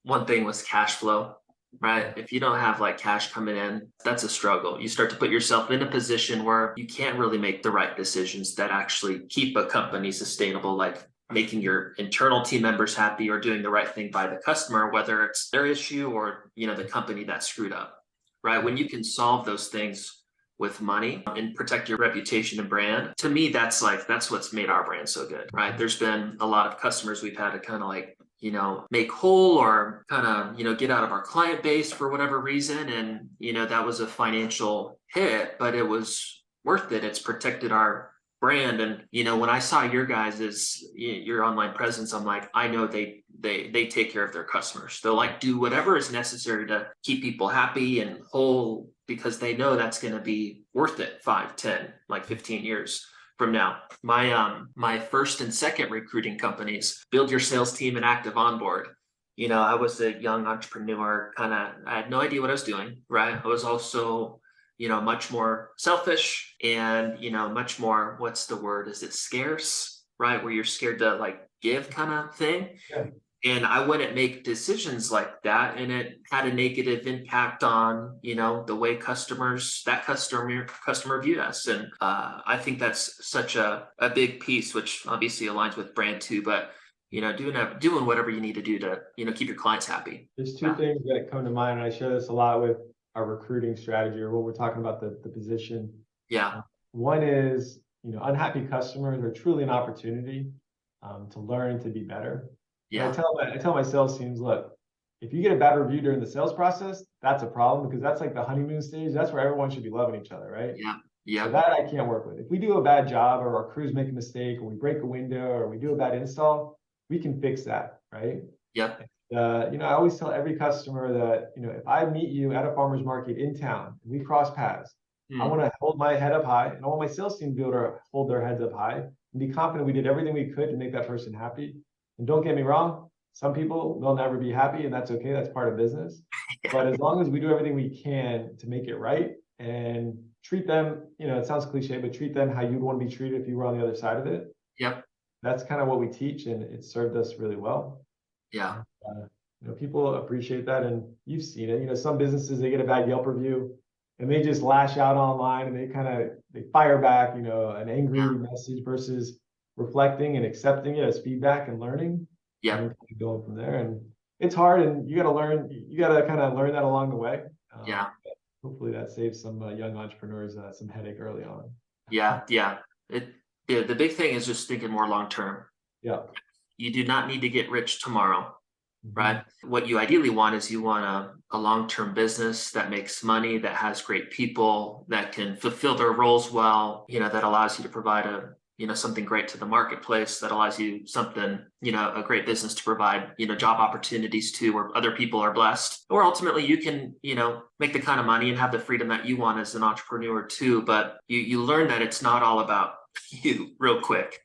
one thing was cash flow, right? If you don't have like cash coming in, that's a struggle. You start to put yourself in a position where you can't really make the right decisions that actually keep a company sustainable, like making your internal team members happy or doing the right thing by the customer, whether it's their issue or, the company that screwed up, right? When you can solve those things with money and protect your reputation and brand, to me, that's what's made our brand so good, right? There's been a lot of customers we've had to kind of like, make whole or kind of, get out of our client base for whatever reason. And, that was a financial hit, but it was worth it. It's protected our brand. And, when I saw your your online presence, I'm like, I know they take care of their customers. They'll like do whatever is necessary to keep people happy and whole because they know that's going to be worth it 5, 10, like 15 years from now. My first and second recruiting companies, Build Your Sales Team and Active Onboard. I was a young entrepreneur, I had no idea what I was doing, right? I was also, much more selfish and, much more, what's the word? Is it scarce, right? Where you're scared to like give kind of thing. Yeah. And I wouldn't make decisions like that. And it had a negative impact on, the way customer viewed us. And I think that's such a big piece, which obviously aligns with brand too, but doing whatever you need to do to, keep your clients happy. There's two things that come to mind, and I share this a lot with our recruiting strategy or what we're talking about the position. Yeah. One is, unhappy customers are truly an opportunity to learn to be better. Yeah. And I tell my sales teams, look, if you get a bad review during the sales process, that's a problem because that's like the honeymoon stage. That's where everyone should be loving each other, right? Yeah. Yeah. So that I can't work with. If we do a bad job or our crews make a mistake or we break a window or we do a bad install, we can fix that, right? Yeah. I always tell every customer that, if I meet you at a farmer's market in town, and we cross paths, I want to hold my head up high, and I want my sales team to be able to hold their heads up high and be confident we did everything we could to make that person happy. And don't get me wrong, some people will never be happy, and that's okay. That's part of business. But as long as we do everything we can to make it right and treat them, it sounds cliche, but treat them how you'd want to be treated if you were on the other side of it. Yep. That's kind of what we teach, and it served us really well. Yeah. People appreciate that, and you've seen it. Some businesses, they get a bad Yelp review and they just lash out online and they fire back, an angry message versus reflecting and accepting it as feedback and learning. Yeah. And going from there. And it's hard, and you got to kind of learn that along the way. Hopefully that saves some young entrepreneurs some headache early on. Yeah. Yeah. The big thing is just thinking more long term. Yeah. You do not need to get rich tomorrow, right? What you ideally want is you want a long-term business that makes money, that has great people, that can fulfill their roles well, that allows you to provide something great to the marketplace, that allows you something, a great business to provide, job opportunities to where other people are blessed. Or ultimately you can, make the kind of money and have the freedom that you want as an entrepreneur too. But you learn that it's not all about you real quick.